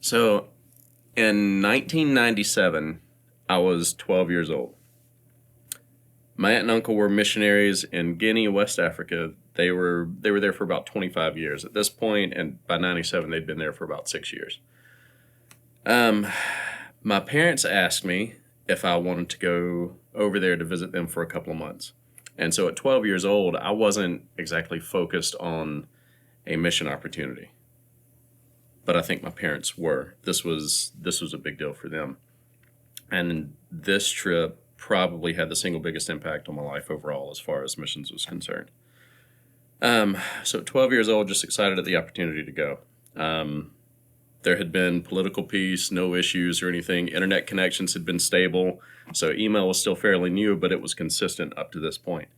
So in 1997, I was 12 years old. My aunt and uncle were missionaries in Guinea, West Africa. They were there for about 25 years at this point, and by 97, they'd been there for about 6 years. Um, my parents asked me if I wanted to go over there to visit them for a couple of months. And so at 12 years old, I wasn't exactly focused on a mission opportunity. But I think my parents were. This was a big deal for them. And this trip probably had the single biggest impact on my life overall as far as missions was concerned. So at 12 years old, just excited at the opportunity to go. There had been political peace, no issues or anything. Internet connections had been stable. So email was still fairly new, but it was consistent up to this point.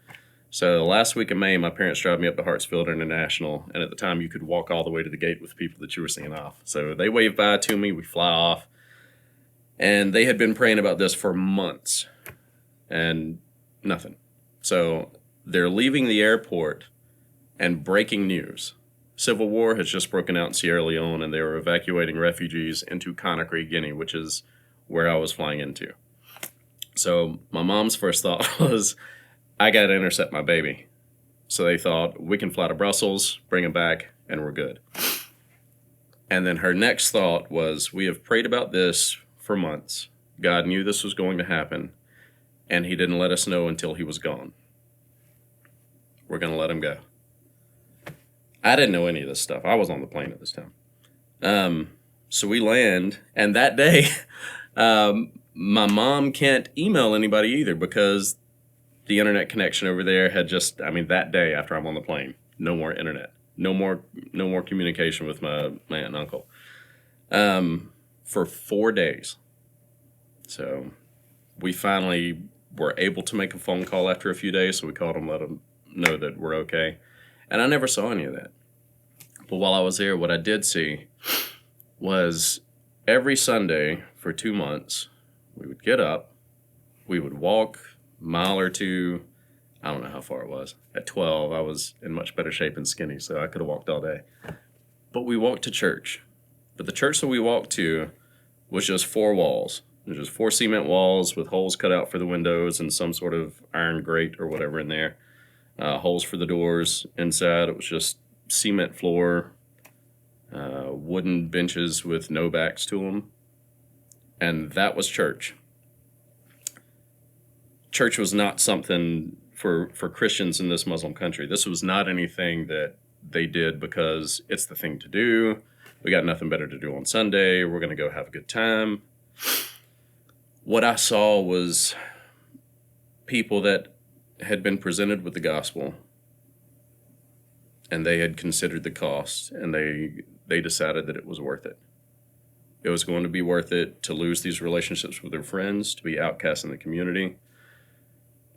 So the last week of May, my parents drive me up to Hartsfield International. And at the time, you could walk all the way to the gate with people that you were seeing off. So they wave bye to me. We fly off. And they had been praying about this for months. And nothing. So they're leaving the airport and breaking news. Civil war has just broken out in Sierra Leone, and they were evacuating refugees into Conakry, Guinea, which is where I was flying into. So my mom's first thought was, I got to intercept my baby. So they thought, we can fly to Brussels, bring him back, and we're good. And then her next thought was, we have prayed about this for months. God knew this was going to happen, and he didn't let us know until he was gone. We're going to let him go. I didn't know any of this stuff. I was on the plane at this time. So we land, and that day, my mom can't email anybody either because the internet connection over there had that day after I'm on the plane, no more internet, no more communication with my aunt and uncle, for 4 days. So we finally were able to make a phone call after a few days. So we called them, let them know that we're okay. And I never saw any of that. But while I was there, what I did see was every Sunday for 2 months, we would get up, we would walk a mile or two. I don't know how far it was. At 12, I was in much better shape and skinny, so I could have walked all day. But we walked to church. But the church that we walked to was just 4 walls. There's just 4 cement walls with holes cut out for the windows and some sort of iron grate or whatever in there. Holes for the doors. Inside, it was just cement floor, wooden benches with no backs to them. And that was church. Church was not something for Christians in this Muslim country. This was not anything that they did because it's the thing to do. We got nothing better to do on Sunday. We're going to go have a good time. What I saw was people that had been presented with the gospel, and they had considered the cost, and they decided that it was worth it. It was going to be worth it to lose these relationships with their friends, to be outcast in the community,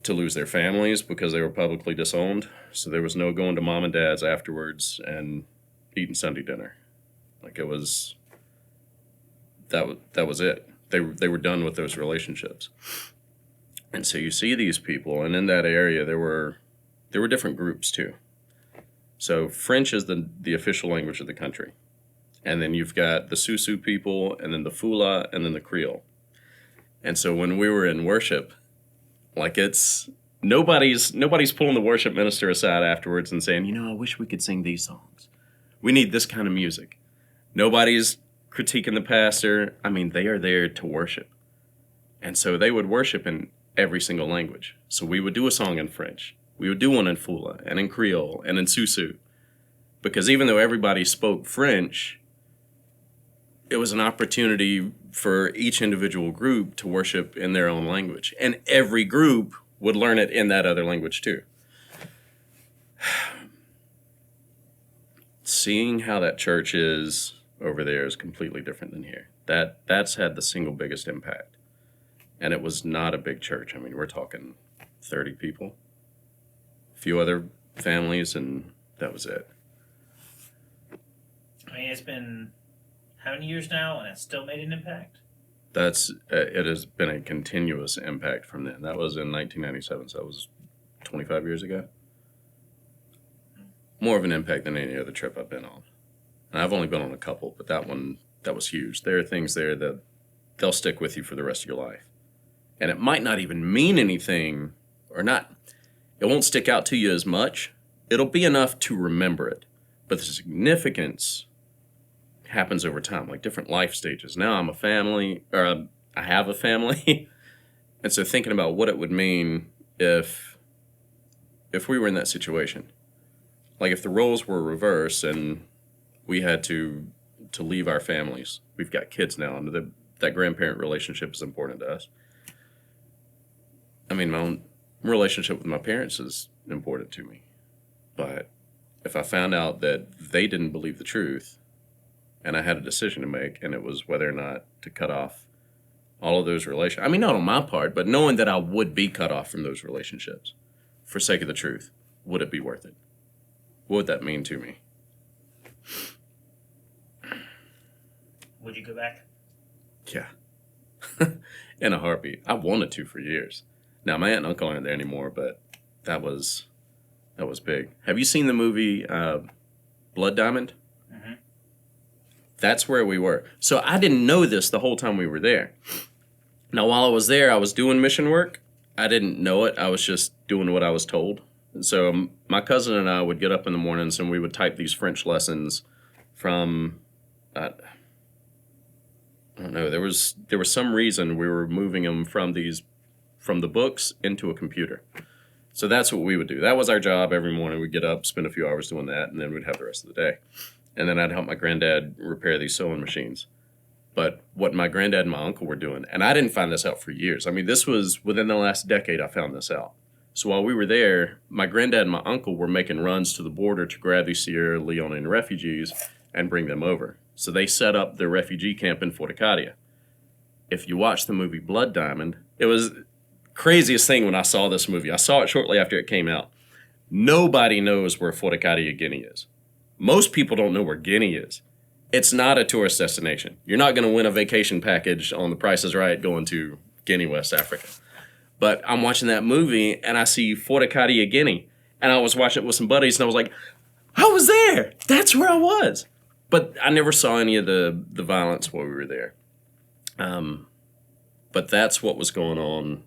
to lose their families because they were publicly disowned. So there was no going to mom and dad's afterwards and eating Sunday dinner. Like it was, that was it. They were done with those relationships. And so you see these people, and in that area there were different groups too. So French is the official language of the country. And then you've got the Susu people, and then the Fula, and then the Creole. And so when we were in worship, like nobody's pulling the worship minister aside afterwards and saying, I wish we could sing these songs. We need this kind of music. Nobody's critiquing the pastor. They are there to worship. And so they would worship in every single language. So we would do a song in French. We would do one in Fula and in Creole and in Susu. Because even though everybody spoke French, it was an opportunity for each individual group to worship in their own language. And every group would learn it in that other language too. Seeing how that church is over there is completely different than here. That's had the single biggest impact. And it was not a big church. We're talking 30 people, a few other families, and that was it. It's been how many years now, and it's still made an impact? It has been a continuous impact from then. That was in 1997, so that was 25 years ago. More of an impact than any other trip I've been on. And I've only been on a couple, but that one that was huge. There are things there that they'll stick with you for the rest of your life. And it might not even mean anything, or not, it won't stick out to you as much. It'll be enough to remember it. But the significance happens over time, like different life stages. Now I'm a family, or I have a family. And so thinking about what it would mean if we were in that situation. Like if the roles were reversed and we had to leave our families. We've got kids now, and that grandparent relationship is important to us. I mean, my own relationship with my parents is important to me. But if I found out that they didn't believe the truth and I had a decision to make, and it was whether or not to cut off all of those relationships. I mean, not on my part, but knowing that I would be cut off from those relationships for sake of the truth, would it be worth it? What would that mean to me? Would you go back? Yeah. In a heartbeat. I wanted to for years. Now, my aunt and uncle aren't there anymore, but that was big. Have you seen the movie Blood Diamond? Mm-hmm. That's where we were. So I didn't know this the whole time we were there. Now, while I was there, I was doing mission work. I didn't know it. I was just doing what I was told. And so my cousin and I would get up in the mornings and we would type these French lessons from, I don't know, there was some reason we were moving them from the books into a computer. So that's what we would do. That was our job every morning. We'd get up, spend a few hours doing that, and then we'd have the rest of the day. And then I'd help my granddad repair these sewing machines. But what my granddad and my uncle were doing, and I didn't find this out for years. I mean, this was within the last decade I found this out. So while we were there, my granddad and my uncle were making runs to the border to grab these Sierra Leonean refugees and bring them over. So they set up their refugee camp in Fort Acadia. If you watch the movie Blood Diamond, it was the craziest thing when I saw this movie. I saw it shortly after it came out. Nobody knows where Fort Acadia, Guinea is. Most people don't know where Guinea is. It's not a tourist destination. You're not going to win a vacation package on The Price is Right going to Guinea, West Africa. But I'm watching that movie and I see Fort Acadia, Guinea. And I was watching it with some buddies and I was like, I was there. That's where I was. But I never saw any of the violence while we were there. But that's what was going on.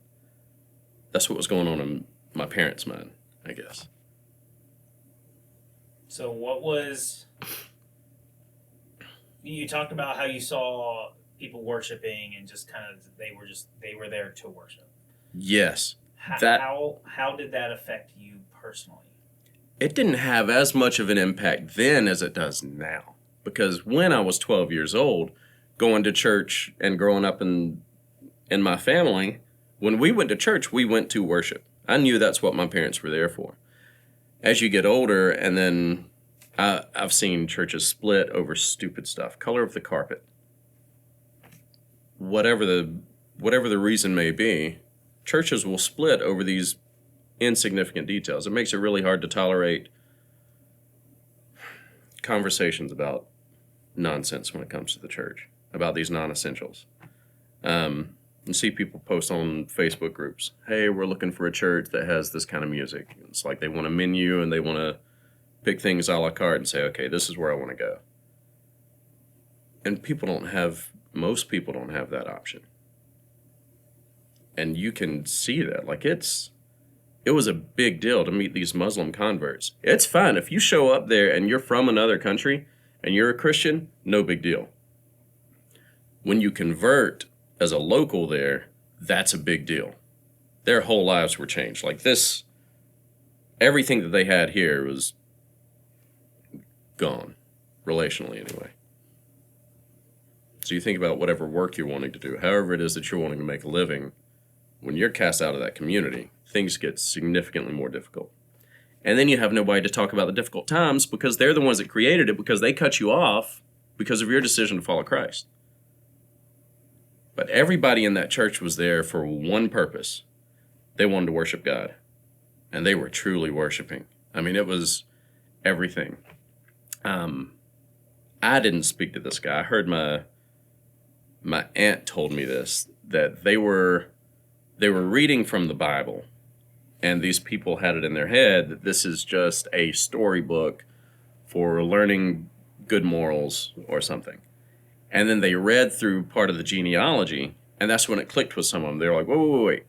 That's what was going on in my parents' mind, I guess. So what was... You talked about how you saw people worshiping and just kind of they were there to worship. Yes. How did that affect you personally? It didn't have as much of an impact then as it does now. Because when I was 12 years old, going to church and growing up in my family, when we went to church, we went to worship. I knew that's what my parents were there for. As you get older, and then I've seen churches split over stupid stuff, color of the carpet. Whatever the reason may be, churches will split over these insignificant details. It makes it really hard to tolerate conversations about nonsense when it comes to the church, about these non-essentials. You see people post on Facebook groups, hey, we're looking for a church that has this kind of music. It's like they want a menu and they want to pick things a la carte and say, okay, this is where I want to go. And most people don't have that option. And you can see that. Like it was a big deal to meet these Muslim converts. It's fine. If you show up there and you're from another country and you're a Christian, no big deal. When you convert as a local there, that's a big deal. Their whole lives were changed. Like this, everything that they had here was gone, relationally anyway. So you think about whatever work you're wanting to do, however it is that you're wanting to make a living, when you're cast out of that community, things get significantly more difficult. And then you have nobody to talk about the difficult times because they're the ones that created it, because they cut you off because of your decision to follow Christ. But everybody in that church was there for one purpose. They wanted to worship God. And they were truly worshiping. I mean, it was everything. I didn't speak to this guy. I heard my aunt told me this, that they were reading from the Bible, and these people had it in their head that this is just a storybook for learning good morals or something. And then they read through part of the genealogy, and that's when it clicked with some of them. They were like, whoa, wait.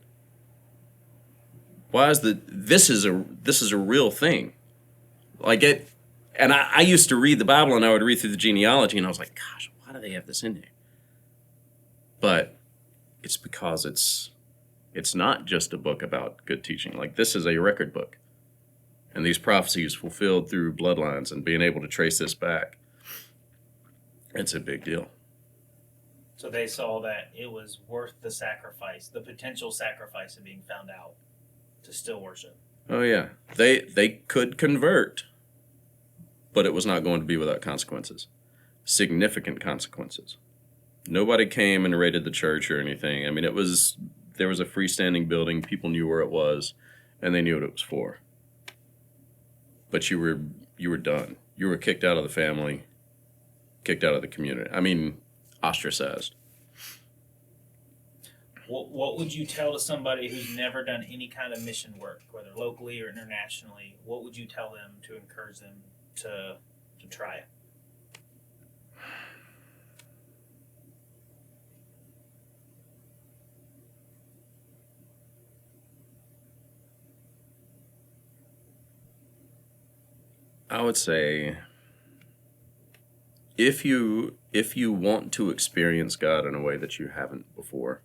Why is this is a real thing? Like it, and I used to read the Bible, and I would read through the genealogy, and I was like, gosh, why do they have this in there? But it's because it's not just a book about good teaching. Like, this is a record book, and these prophecies fulfilled through bloodlines, and being able to trace this back, it's a big deal. So they saw that it was worth the sacrifice, the potential sacrifice of being found out to still worship. Oh yeah, they could convert, but it was not going to be without consequences, significant consequences. Nobody came and raided the church or anything. I mean, there was a freestanding building. People knew where it was, and they knew what it was for. But you were done. You were kicked out of the family, kicked out of the community. I mean, ostracized. What would you tell to somebody who's never done any kind of mission work, whether locally or internationally? What would you tell them to encourage them to try it? I would say, if you want to experience God in a way that you haven't before,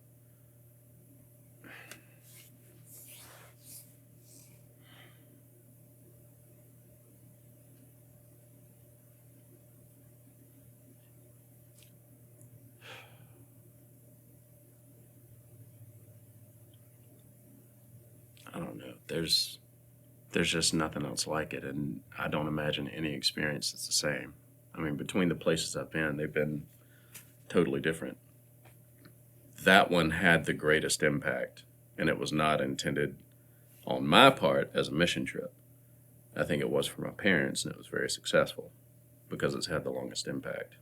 I don't know. There's just nothing else like it, and I don't imagine any experience that's the same. I mean, between the places I've been, they've been totally different. That one had the greatest impact, and it was not intended on my part as a mission trip. I think it was for my parents, and it was very successful because it's had the longest impact.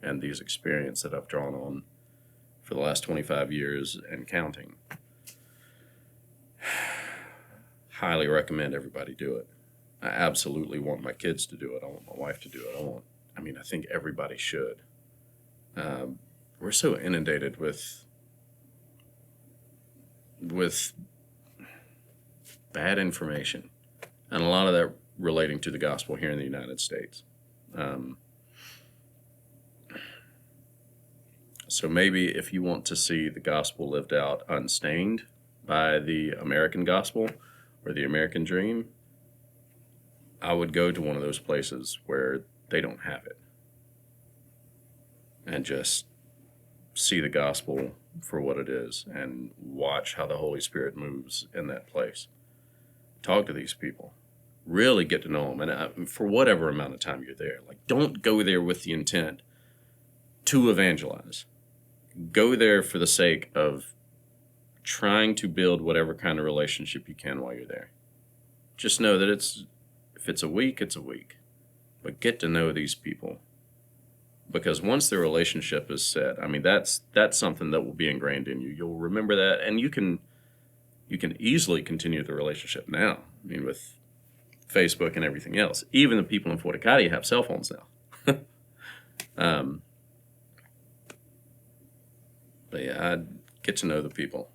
And these experiences that I've drawn on for the last 25 years and counting, highly recommend everybody do it. I absolutely want my kids to do it. I want my wife to do it. I think everybody should. We're so inundated with bad information, and a lot of that relating to the gospel here in the United States. So maybe if you want to see the gospel lived out unstained by the American gospel or the American dream, I would go to one of those places where they don't have it and just see the gospel for what it is and watch how the Holy Spirit moves in that place. Talk to these people. Really get to know them. And for whatever amount of time you're there, like, don't go there with the intent to evangelize. Go there for the sake of trying to build whatever kind of relationship you can while you're there. Just know that if it's a week, it's a week. But get to know these people. Because once the relationship is set, I mean, that's something that will be ingrained in you. You'll remember that, and you can easily continue the relationship now. I mean, with Facebook and everything else. Even the people in Fort Acadia have cell phones now. But yeah, I'd get to know the people.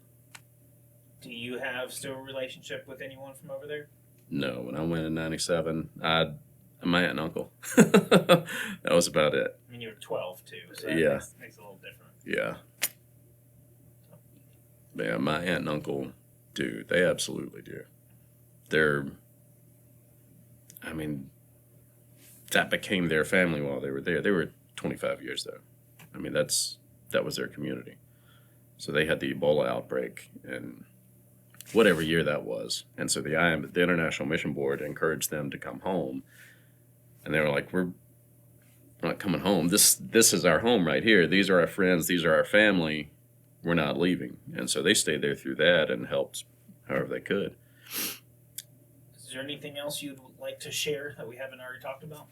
Do you have still a relationship with anyone from over there? No, when I went in '97, my aunt and uncle. That was about it. I mean, you were 12 too, so that Yeah. makes a little difference. Yeah. But yeah, my aunt and uncle do. They absolutely do. That became their family while they were there. They were 25 years though. I mean, that was their community. So they had the Ebola outbreak in whatever year that was. And so the International Mission Board encouraged them to come home. And they were like, we're not coming home. This is our home right here. These are our friends. These are our family. We're not leaving. And so they stayed there through that and helped however they could. Is there anything else you'd like to share that we haven't already talked about?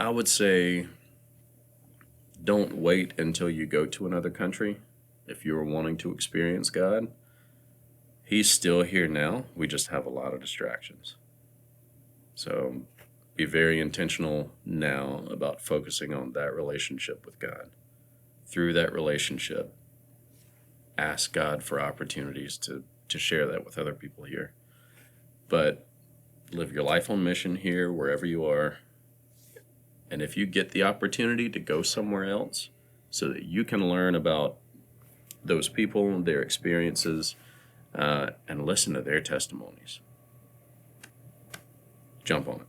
I would say don't wait until you go to another country if you are wanting to experience God. He's still here now. We just have a lot of distractions. So be very intentional now about focusing on that relationship with God. Through that relationship, ask God for opportunities to share that with other people here. But live your life on mission here, wherever you are. And if you get the opportunity to go somewhere else so that you can learn about those people, their experiences, and listen to their testimonies, jump on it.